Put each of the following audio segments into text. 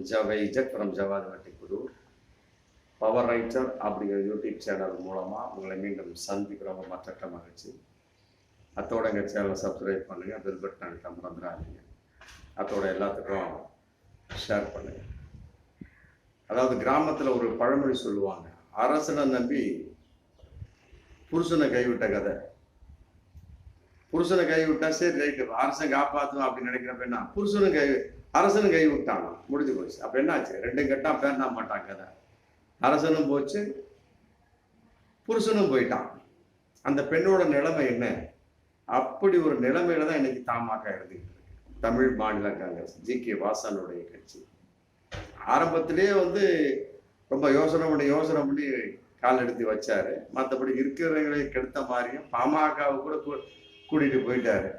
ஜவைஜக் from Javad வட்டிக்குரு power writer அப்படிங்கிற YouTube channel மூலமாக உங்களை மீண்டும் சந்திக்கிறவங்க மற்ற மகிழ்ச்சி. அத்தோட எங்கள் சேனலை சப்ஸ்கிரைப் பண்ணுங்கள், பெல் பட்டன் அழுத்த மறந்துடாதீங்க. அத்தோட எல்லாத்துக்கும் ஷேர் பண்ணுங்கள். அதாவது கிராமத்தில் ஒரு பழமொழி சொல்லுவாங்க, அரசனை நம்பி புருஷனை கைவிட்ட கதை. புருஷனை கைவிட்டா சரி ரைட்டு, அரசன் காப்பாற்றுவோம் அப்படின்னு நினைக்கிறப்ப என்ன, அரசனும் கை விட்டானா, முடிஞ்சு போச்சு. அப்போ என்னாச்சு, ரெண்டும் கட்டா பேர்னா மாட்டாங்க கதை. அரசனும் போச்சு, புருஷனும் போயிட்டான். அந்த பெண்ணோட நிலைமை என்ன? அப்படி ஒரு நிலைமையில தான் இன்னைக்கு தமாக எழுதிட்டு இருக்கு தமிழ் மாநில காங்கிரஸ், ஜி.கே. வாசனுடைய கட்சி. ஆரம்பத்திலேயே ரொம்ப யோசனை பண்ணி கால் எடுத்து வச்சாரு. மற்றபடி இருக்கிறவங்களை கெடுத்த மாதிரியும் பாமகவை கூட கூட்டிட்டு போயிட்டாரு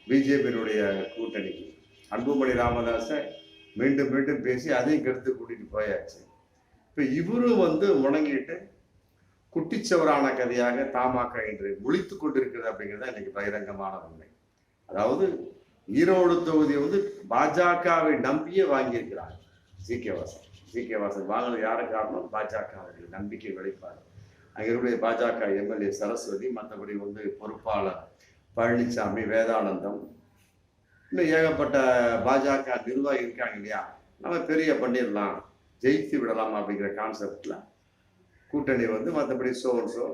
பிஜேபியினுடைய கூட்டணிக்கு. அன்புமணி ராமதாஸை மீண்டும் பேசி அதையும் கெடுத்து கூட்டிட்டு போயாச்சு. இப்ப இவரும் முணங்கிட்டு குட்டிச்சவரான கதையாக தமாக இன்று முழித்து கொண்டிருக்கிறது அப்படிங்கிறத இன்னைக்கு பகிரங்கமான உண்மை. அதாவது ஈரோடு தொகுதியை பாஜகவை நம்பியே வாங்கியிருக்கிறாங்க ஜி.கே. வாசன் வாங்கினது யாரு காரணம்? பாஜக நம்பிக்கை வெளிப்பாடு. அங்கே பாஜக எம்எல்ஏ சரஸ்வதி, மற்றபடி பொறுப்பாளர் பழனிசாமி, வேதானந்தம், இன்னும் ஏகப்பட்ட பாஜக நிர்வாகி இருக்காங்க இல்லையா. நம்ம பெரிய பண்ணிடலாம், ஜெயித்து விடலாம் அப்படிங்கிற கான்செப்ட்ல கூட்டணி மற்றபடி சோன்சோ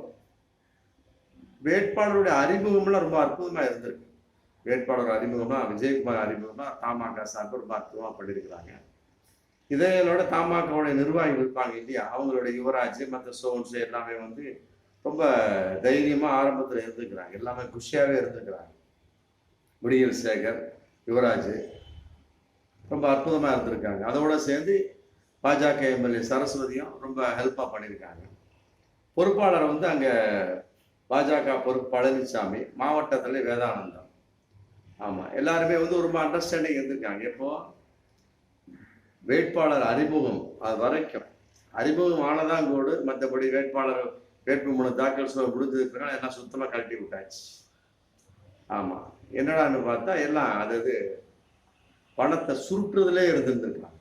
வேட்பாளருடைய அறிமுகம்லாம் ரொம்ப அற்புதமா இருந்திருக்கு. வேட்பாளர் அறிமுகமா விஜயகுமார் அறிமுகமா தமாக சார்பு ரொம்ப அற்புதமா பண்ணியிருக்கிறாங்க. இதோட தமாகவுடைய நிர்வாகிகள் இருப்பாங்க இல்லையா, அவங்களுடைய யுவராஜ் மற்ற சோன்சோ எல்லாமே ரொம்ப தைரியமா ஆரம்பத்தில் இருந்துக்கிறாங்க, எல்லாமே குஷியாவே இருந்துக்கிறாங்க. விடியல் சேகர், யுவராஜ் ரொம்ப அற்புதமா இருந்திருக்காங்க. அதோட சேர்ந்து பாஜக எம்எல்ஏ சரஸ்வதியும் ரொம்ப ஹெல்ப்பா பண்ணியிருக்காங்க. பொறுப்பாளர் அங்க பாஜக பொறுப்பு பழனிசாமி, மாவட்டத்துல வேதானந்தம். ஆமா, எல்லாருமே ரொம்ப அண்டர்ஸ்டாண்டிங் இருந்திருக்காங்க. எப்போ வேட்பாளர் அறிமுகம் அது வரைக்கும் அறிமுகம் ஆனதான் கூடு, மற்றபடி வேட்பாளர் வேட்புமனு தாக்கல் முடிஞ்சதுக்கு எல்லாம் சுத்தமா கழட்டி விட்டாச்சு. ஆமா, என்னடான்னு பார்த்தா எல்லாம் அதாவது பணத்தை சுருட்டுறதுலே இருந்திருந்துருக்கலாம்.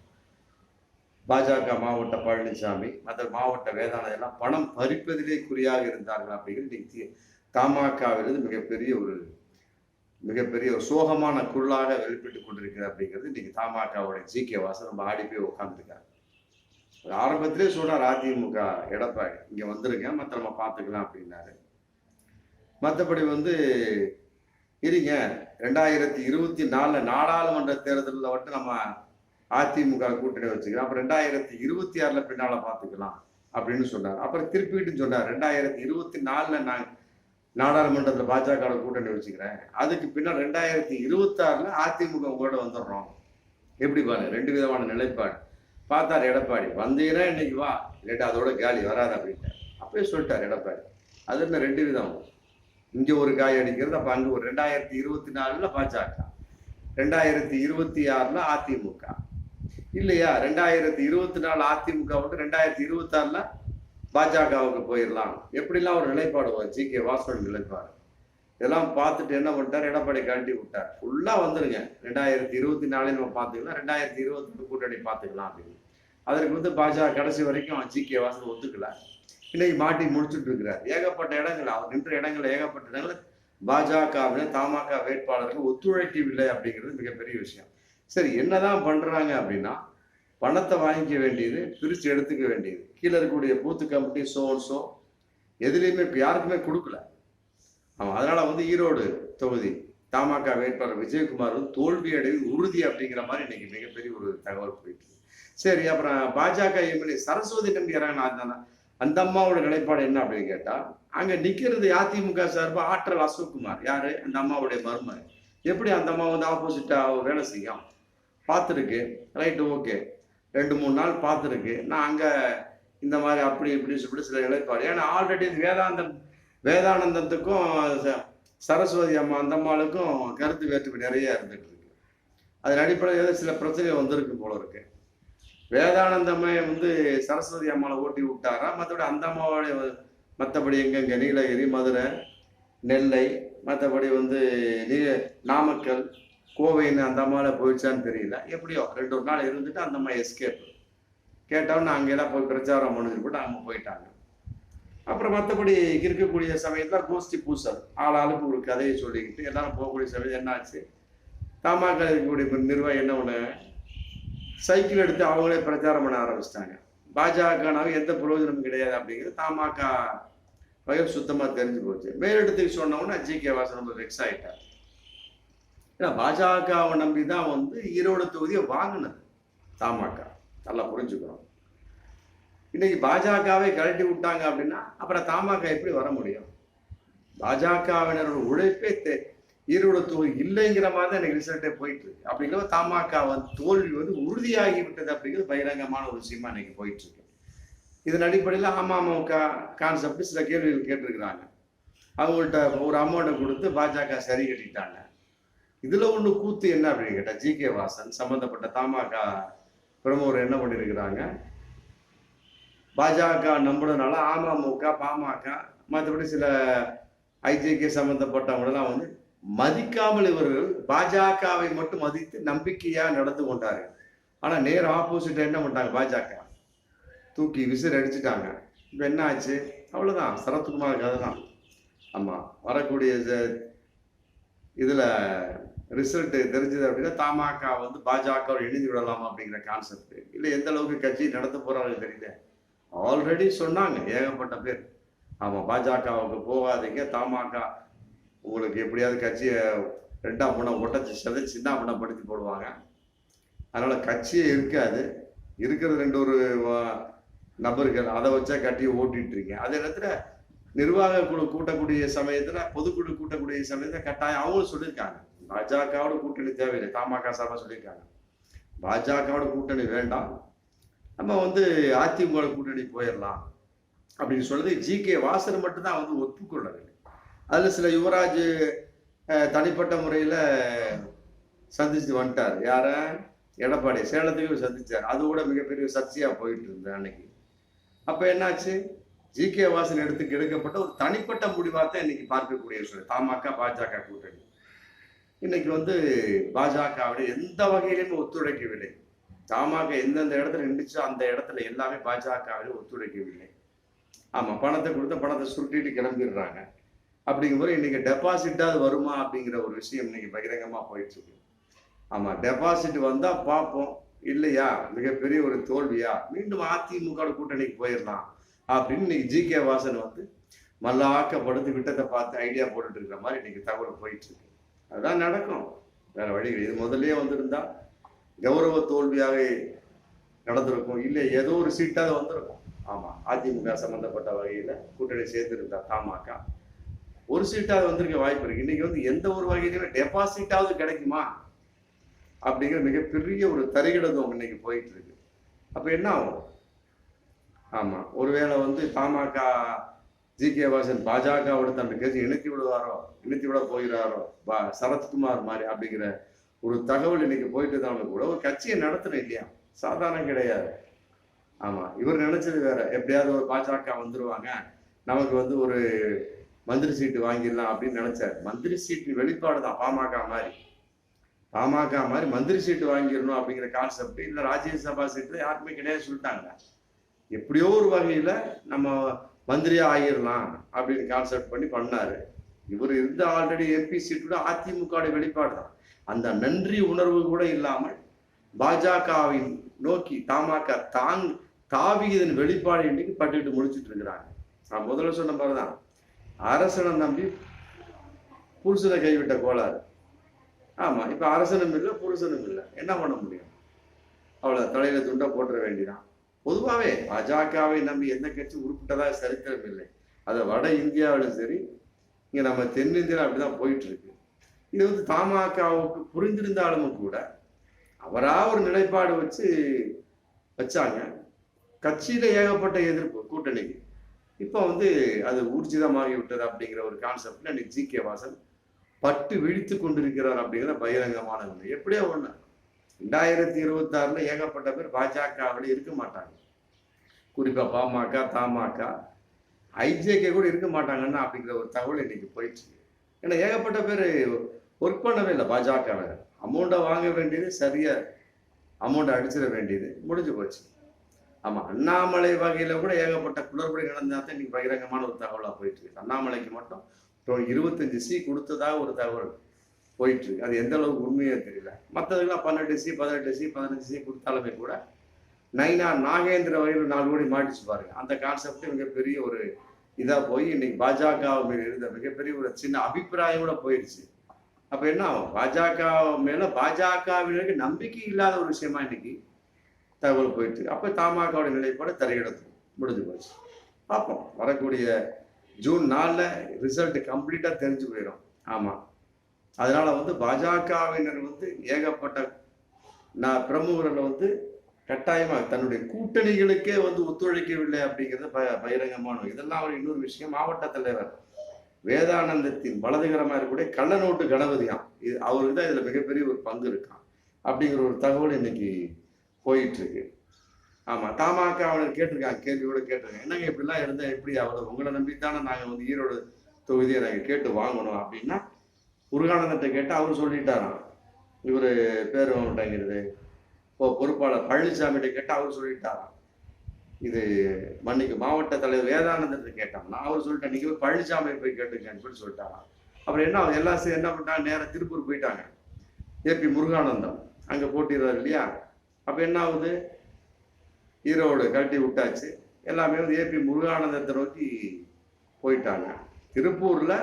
பாஜக மாவட்ட பழனிசாமி, மற்ற மாவட்ட வேதாந்தம் எல்லாம் பணம் பறிப்பதிலே குறியாக இருந்தார்கள் அப்படிங்கிறது தமாகவிலிருந்து மிகப்பெரிய ஒரு சோகமான குரலாக வெளிப்பட்டுக் கொண்டிருக்கிறது அப்படிங்கிறது இன்னைக்கு தமாகவுடைய ஜி.கே. வாசன் ரொம்ப ஆடி போய் உட்காந்துருக்காரு. ஆரம்பத்திலே சொன்னார், அதிமுக எடப்பாடி இங்க வந்துருங்க, மற்ற நம்ம பார்த்துக்கலாம் அப்படின்னாரு. மற்றபடி இருங்க, 2024 நாடாளுமன்ற தேர்தலில் நம்ம அதிமுக கூட்டணி வச்சுக்கலாம், அப்புறம் 2026 பின்னால பார்த்துக்கலாம் அப்படின்னு சொன்னார். அப்புறம் திருப்பிட்டு சொன்னார், 2024 நான் நாடாளுமன்றத்தில் பாஜக கூட்டணி வச்சுக்கிறேன், அதுக்கு பின்னால் 2026 அதிமுக உங்களோட வந்துடுறோம். எப்படி பாருங்க, ரெண்டு விதமான நிலைப்பாடு. பார்த்தார் எடப்பாடி, வந்தீங்கன்னா இன்னைக்கு வா, இல்லாட்டா அதோட காலி வராது அப்படின்ட்டார். அப்பயே சொல்லிட்டார் எடப்பாடி. அது என்ன ரெண்டு விதம், இங்க ஒரு காய் அடிக்கிறது, அப்ப அங்க ஒரு 2024 பாஜக, 2026 அதிமுக இல்லையா, 2024 அதிமுக 2026 பாஜகவுக்கு போயிடலாம், எப்படிலாம் ஒரு நிலைப்பாடு ஜி.கே. வாசன் நிலைப்பாடு. இதெல்லாம் பார்த்துட்டு என்ன பண்ணிட்டார், எடப்பாடி கழட்டி விட்டார். ஃபுல்லா வந்துருங்க, 2024 நம்ம பார்த்துக்கலாம், 2022 கூட்டணி பார்த்துக்கலாம் அப்படின்னு. அதற்கு பாஜக கடைசி வரைக்கும் ஜி.கே. வாசன் ஒத்துக்கல. இன்னைக்கு மாட்டி முடிச்சுட்டு இருக்கிறார். ஏகப்பட்ட இடங்கள், அவர் நின்ற இடங்கள் ஏகப்பட்ட இடங்கள் பாஜக தமாக வேட்பாளர்கள் ஒத்துழைக்கவில்லை அப்படிங்கிறது மிகப்பெரிய விஷயம். சரி, என்னதான் பண்றாங்க அப்படின்னா, பணத்தை வாங்கிக்க வேண்டியது, பிரிச்சு எடுத்துக்க வேண்டியது. கீழே இருக்கக்கூடிய பூத்து கமிட்டி சோன்சோ எதுலையுமே யாருக்குமே கொடுக்கல. அதனால ஈரோடு தொகுதி தமாக வேட்பாளர் விஜயகுமார் தோல்வி அடைவது உறுதி அப்படிங்கிற மாதிரி இன்னைக்கு மிகப்பெரிய ஒரு தகவல் போயிட்டு. சரி, அப்புறம் பாஜக எம்எல்ஏ சரஸ்வதி நம்பி இறங்கினா அந்த அம்மாவோட நிலைப்பாடு என்ன அப்படின்னு கேட்டா, அங்க நிக்கிறது அதிமுக சார்பா ஆற்றல் அசோக்குமார், யாரு அந்த அம்மாவுடைய மருமகன். எப்படி அந்த அம்மா ஆப்போசிட்டா வேலை செய்யும் பார்த்துருக்கு, ரைட்டு, ஓகே, 2-3 நாள் பார்த்துருக்கு. நான் அங்க இந்த மாதிரி அப்படி இப்படி சொல்லிட்டு சில நிலைப்பாடு. ஏன்னா ஆல்ரெடி வேதானந்தத்துக்கும் சரஸ்வதி அம்மா அந்த அம்மாளுக்கும் கருத்து வேற்றுமை நிறைய இருந்துட்டு இருக்கு. அதன் அடிப்படையில் சில பிரச்சனைகள் வந்திருக்கு போல இருக்கு. வேதானந்தம்மை சரஸ்வதி அம்மாவை ஓட்டி விட்டாரா, மற்றபடி அந்த அம்மாவோடைய மற்றபடி எங்கெங்க நீலகிரி, மதுரை, நெல்லை, மற்றபடி நாமக்கல், கோவைன்னு அந்த அம்மாவில போயிடுச்சான்னு தெரியல. எப்படியோ 2 1 நாள் இருந்துட்டு அந்த அம்மா எஸ்கேப். கேட்டோம்னா அங்கெல்லாம் போய் பிரச்சாரம் முடிஞ்சு போட்டு அவங்க போயிட்டாங்க. அப்புறம் மற்றபடி இருக்கக்கூடிய சமயத்தில் கோஷ்டி பூசல் ஆளாளுக்கு ஒரு கதையை சொல்லிக்கிட்டு எல்லாரும் போகக்கூடிய சமயம் என்னாச்சு, தமாக இருக்கக்கூடிய நிர்வாகம் என்ன பண்ண சைக்கிள் எடுத்து அவங்களே பிரச்சாரம் பண்ண ஆரம்பிச்சிட்டாங்க. பாஜகனாவே எந்த பிரயோஜனமும் கிடையாது அப்படிங்கிறது தமாக வகை சுத்தமாக தெரிஞ்சு போச்சு. மேலிடத்துக்கு சொன்னவொன்னே ஜி.கே. வாசன் ரொம்ப வெக்ஸ் ஆகிட்டார். ஏன்னா பாஜகவை நம்பி தான் வந்து ஈரோடு தொகுதியை வாங்கினது தமாக. நல்லா புரிஞ்சுக்கிறோம். இன்னைக்கு பாஜகவை கழட்டி விட்டாங்க அப்படின்னா அப்புறம் தமாக எப்படி வர முடியும்? பாஜகவினரோட உழைப்பே ஈரோடு தொகுதி இல்லைங்கிற மாதிரி தான் எனக்கு ரிசல்ட்டே போயிட்டு இருக்கு. அப்படிங்கிற தமாக தோல்வி வந்து உறுதியாகி விட்டது அப்படிங்கிறது பகிரங்கமான ஒரு விஷயமா இன்னைக்கு போயிட்டு இருக்கு. இதன் அடிப்படையில் அமமுக கான்செப்ட் சில கேள்விகள் கேட்டிருக்கிறாங்க. அவங்கள்ட்ட ஒரு அமௌண்ட்டை கொடுத்து பாஜக சரி கட்டிட்டாங்க. இதுல ஒண்ணு கூத்து என்ன அப்படின்னு கேட்டா, ஜி.கே. வாசன் சம்பந்தப்பட்ட தமாக பிரமுகர் என்ன பண்ணியிருக்கிறாங்க, பாஜக நம்புறதுனால அமமுக பாமக மற்றபடி சில ஐஜேகே சம்பந்தப்பட்டவங்களெல்லாம் வந்து மதிக்காமல் இவர்கள் பாஜகவை மட்டும் மதித்து நம்பிக்கையா நடந்து கொண்டார்கள். ஆனா நேர் ஆப்போசிட் என்ன பண்ணிட்டாங்க, பாஜக தூக்கி விசிறு அடிச்சுட்டாங்க. இப்ப என்ன ஆச்சு? அவ்வளவுதான், சரத்குமார் கதை தான். ஆமா, வரக்கூடிய இதுல ரிசல்ட் தெரிஞ்சது அப்படின்னா தமாக வந்து பாஜக இணைந்து விடலாம் அப்படிங்கிற கான்செப்ட் இல்லை. எந்த அளவுக்கு கட்சி நடத்த போறாங்க தெரியல. ஆல்ரெடி சொன்னாங்க ஏகப்பட்ட பேர், ஆமா பாஜகவுக்கு போகாதீங்க, தமாக உங்களுக்கு எப்படியாவது கட்சியை 2ஆ 3ஆ ஒட்டச்சு சிதைச்சு சின்னாபனப்படுத்தி போடுவாங்க, அதனால கட்சியே இருக்காது, இருக்கிறது 2 ஒரு நபர்கள், அதை வச்சா கட்டியை ஓட்டிட்டு இருக்கீங்க. அதே நேரத்துல நிர்வாக குழு கூட்டக்கூடிய சமயத்துல பொதுக்குழு கூட்டக்கூடிய சமயத்துல கட்டாயம் அவங்களும் சொல்லியிருக்காங்க, பாஜகவோட கூட்டணி தேவையில்லை. தமாக சார்பா சொல்லியிருக்காங்க, பாஜகவோட கூட்டணி வேண்டாம், நம்ம வந்து அதிமுக கூட்டணி போயிடலாம் அப்படின்னு சொல்றது ஜி.கே. வாசன் மட்டும்தான் வந்து ஒப்புக்கொள்ளவில்லை. அதுல சில யுவராஜ் தனிப்பட்ட முறையில சந்திச்சு வந்துட்டார். யார? எடப்பாடி சேலத்துக்கு சந்திச்சார். அது கூட மிகப்பெரிய சர்ச்சையா போயிட்டு இருந்தது அன்னைக்கு. அப்ப என்னாச்சு, ஜி.கே. வாசன் எடுக்கப்பட்ட ஒரு தனிப்பட்ட முடிவாத்தான் இன்னைக்கு பார்க்கக்கூடிய விஷயம். தமாக பாஜக கூட்டணி இன்னைக்கு வந்து பாஜகவோட எந்த வகையிலுமே ஒத்துழைக்கவில்லை. தமாக எந்தெந்த இடத்துல நின்றுச்சோ அந்த இடத்துல எல்லாமே பாஜகவில் ஒத்துழைக்கவில்லை. ஆமா, பணத்தை கொடுத்த பணத்தை சுருட்டிட்டு கிளம்பிடுறாங்க. அப்படிங்கும்போது இன்னைக்கு டெபாசிட்டாவது வருமா அப்படிங்கிற ஒரு விஷயம் இன்னைக்கு பகிரங்கமா போயிட்டு இருக்கு. ஆமா, டெபாசிட் வந்தா பார்ப்போம், இல்லையா மிகப்பெரிய ஒரு தோல்வியா மீண்டும் அதிமுக கூட்டணிக்கு போயிடலாம் அப்படின்னு இன்னைக்கு ஜி.கே. வாசன் வந்து மல்லாக்கப்படுத்தி விட்டத்தை பார்த்து ஐடியா போட்டுட்டு இருக்கிற மாதிரி இன்னைக்கு தகவல் போயிட்டு இருக்கு. அதுதான் நடக்கும், வேற வழிகள். இது முதல்லயே வந்திருந்தா கௌரவ தோல்வியாக நடந்திருக்கும், இல்லை ஏதோ ஒரு சீட்டாவது வந்திருக்கும். ஆமா, அதிமுக சம்பந்தப்பட்ட வகையில கூட்டணி சேர்த்திருந்தா தமாக ஒரு சீட்டாவது வந்திருக்க வாய்ப்பு இருக்கு. இன்னைக்கு வந்து எந்த ஒரு வகையிலுமே டெபாசிட்டாவது கிடைக்குமா அப்படிங்கிற மிகப்பெரிய ஒரு தரிகிடதும் இன்னைக்கு போயிட்டு இருக்கு. அப்ப என்ன ஆகும்? ஆமா, ஒருவேளை வந்து தமாக ஜி.கே. வாசன் பாஜகவோட தன்னை கட்சி இணைத்து விட போகிறாரோ சரத்குமார் மாதிரி அப்படிங்கிற ஒரு தகவல் இன்னைக்கு போயிட்டு தான் கூட ஒரு கட்சியை நடத்தணும் இல்லையா, சாதாரணம் கிடையாது. ஆமா, இவர் நினைச்சது வேற, எப்படியாவது ஒரு பாஜக வந்துருவாங்க, நமக்கு வந்து ஒரு மந்திரி சீட்டு வாங்கிடலாம் அப்படின்னு நினைச்சாரு. மந்திரி சீட்டு வெளிப்பாடு தான் பாமக மாதிரி மந்திரி சீட்டு வாங்கிடணும் அப்படிங்கிற கான்செப்ட் இல்ல. ராஜ்யசபா சீட்டு யாருக்குமே கிடையாது சொல்லிட்டாங்க. எப்படியோ ஒரு வகையில நம்ம மந்திரியா ஆகிடலாம் அப்படின்னு கான்செப்ட் பண்ணாரு. இவர் இருந்த ஆல்ரெடி எம்பி சீட்டோட அதிமுக வெளிப்பாடு தான். அந்த நன்றி உணர்வு கூட இல்லாமல் பாஜகவின் நோக்கி தமாக தாவியதன் வெளிப்பாடு இன்னைக்கு பட்டுக்கிட்டு முடிச்சுட்டு இருக்கிறாங்க. நான் முதல்ல சொன்ன மாதிரிதான், அரசனை நம்பி புருஷனை கைவிட்ட கோளாறு. ஆமா, இப்ப அரசனும் இல்லை புருஷனும் இல்லை, என்ன பண்ண முடியும்? அவ்வளவு தலையில துண்டை போட்டுற வேண்டிதான். பொதுவாகவே பாஜகவை நம்பி எந்த கட்சி உருப்பிட்டதா சரித்திரம் இல்லை. அதை வட இந்தியாவிலும் சரி, இங்க நம்ம தென்னிந்தியாவில் அப்படிதான் போயிட்டு இருக்கு. இது வந்து தமாகவுக்கு புரிந்திருந்தாலும் கூட அவரா ஒரு நிலைப்பாடு வச்சாங்க. கட்சியில ஏகப்பட்ட எதிர்ப்பு கூட்டணிக்கு. இப்போ வந்து அது ஊர்ஜிதமாகி விட்டது அப்படிங்கிற ஒரு கான்செப்ட்ல இன்னைக்கு ஜி.கே. வாசன் பட்டு விழித்து கொண்டிருக்கிறார் அப்படிங்கிற பகிரங்கமான உண்மை. எப்படியோ ஒண்ணு 2026 ஏகப்பட்ட பேர் பாஜகவில் இருக்க மாட்டாங்க. குறிப்பா பாமக தமாக ஐஜேகே கூட இருக்க மாட்டாங்கன்னா அப்படிங்கிற ஒரு தகவல் இன்னைக்கு போயிடுச்சு. ஏன்னா ஏகப்பட்ட பேர் ஒர்க் பண்ணவே இல்லை பாஜகவில். அமௌண்ட்டை வாங்க வேண்டியது சரியா அமௌண்ட்டை அடிச்சிட வேண்டியது முடிஞ்சு போச்சு. ஆமா, அண்ணாமலை வகையில கூட ஏகப்பட்ட குளறுபடி நடந்தா தான் இன்னைக்கு பகிரங்கமான ஒரு தகவலா போயிட்டு இருக்கு. அண்ணாமலைக்கு மட்டும் இப்போ 25 சி கொடுத்ததாக ஒரு தகவல் போயிட்டு இருக்கு. அது எந்த அளவுக்கு உண்மையே தெரியல. மற்றதுக்கெல்லாம் 18 சி 18 சி 15 சி கொடுத்தாலுமே கூட நைனா நாகேந்திர வகையில் 4 கோடி மாட்டிச்சு பாருங்க. அந்த கான்செப்ட் மிகப்பெரிய ஒரு இதா போய் இன்னைக்கு பாஜக மேல இருந்த மிகப்பெரிய ஒரு சின்ன அபிப்பிராயம் கூட போயிடுச்சு. அப்ப என்ன ஆகும்? பாஜக மேல பாஜகவினருக்கு நம்பிக்கை இல்லாத ஒரு விஷயமா இன்னைக்கு தகவல் போயிட்டு இருக்கு. அப்ப தமாகவோட நிலைப்பாடு தலையிடத்து முடிஞ்சு போச்சு. பார்ப்போம், வரக்கூடிய ஜூன் 4 ரிசல்ட் கம்ப்ளீட்டா தெரிஞ்சு போயிடும். ஆமா, அதனால பாஜகவினர் ஏகப்பட்ட பிரமுகர்கள் கட்டாயமா தன்னுடைய கூட்டணிகளுக்கே ஒத்துழைக்கவில்லை அப்படிங்கிறது பகிரங்கமான. இதெல்லாம் ஒரு இன்னொரு விஷயம். மாவட்ட தலைவர் வேதானந்தத்தின் வலதுகரமா இருக்கக்கூடிய கள்ள நோட்டு கணபதியாம், அவருக்கு தான் இதுல மிகப்பெரிய ஒரு பங்கு இருக்கான் அப்படிங்கிற ஒரு தகவல் இன்னைக்கு போயிட்டு இருக்கு. ஆமா, தமாக அவனர் கேட்டிருக்காங்க, கேள்வியோட கேட்டிருக்காங்க, என்னங்க இப்படிலாம் இருந்தா எப்படி? அவர் உங்களை நம்பித்தானே நாங்க ஈரோடு தொகுதியை நாங்க கேட்டு வாங்கணும் அப்படின்னா முருகானந்தத்தை கேட்டு அவர் சொல்லிட்டாராம். இவரு பேர் மாட்டாங்கிறது இப்போ பொறுப்பாளர் பழனிசாமிகிட்ட கேட்டால் அவர் சொல்லிட்டாராம். இது மன்னிக்கு மாவட்ட தலைவர் வேதானந்தத்தை கேட்டாங்கன்னா அவர் சொல்லிட்டா, நீங்க போய் பழனிசாமியை போய் கேட்டுக்கன்னு சொல்லிட்டாராம். அப்புறம் என்ன எல்லாம் என்ன பண்ணிட்டாங்க, நேரம் திருப்பூர் போயிட்டாங்க. ஏபி முருகானந்தம் அங்கே போட்டிடுறாரு இல்லையா? அப்போ என்ன ஆகுது, ஈரோடு கழட்டி விட்டாச்சு. எல்லாமே ஏபி முருகானந்தத்தை நோக்கி போயிட்டாங்க. திருப்பூரில்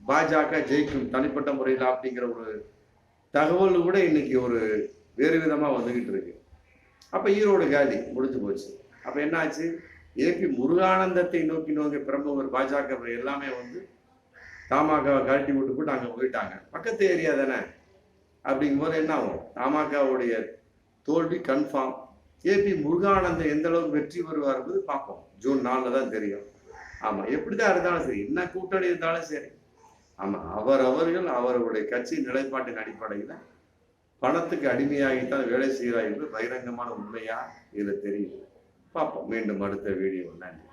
பாஜக ஜெயிக்கும் தனிப்பட்ட முறையில் அப்படிங்கிற ஒரு தகவல் கூட இன்னைக்கு ஒரு வேறு விதமாக வந்துகிட்டு இருக்கு. அப்போ ஈரோடு காலி முடிஞ்சு போச்சு. அப்போ என்ன ஆச்சு, ஏபி முருகானந்தத்தை நோக்கி பிரமுகர் பாஜக எல்லாமே தமாகவை கழட்டி விட்டு போட்டு அங்கே போயிட்டாங்க. பக்கத்து ஏரியா தானே. அப்படிங்கும்போது என்ன ஆகும், தமாகவுடைய தோல்வி கன்ஃபார்ம். ஏபி முருகானந்தம் எந்த அளவுக்கு வெற்றி பெறுவார் பார்ப்போம். ஜூன் 4 தான் தெரியும். ஆமாம், எப்படிதான் இருந்தாலும் சரி, என்ன கூட்டணி இருந்தாலும் சரி, ஆமாம், அவர்கள் அவருடைய கட்சி நிலைப்பாட்டின் அடிப்படையில் பணத்துக்கு அடிமையாகித்தான் வேலை செய்கிறார் என்று பகிரங்கமான உண்மையா இதுல தெரியுது. பார்ப்போம் மீண்டும் அடுத்த வீடியோ. நன்றி.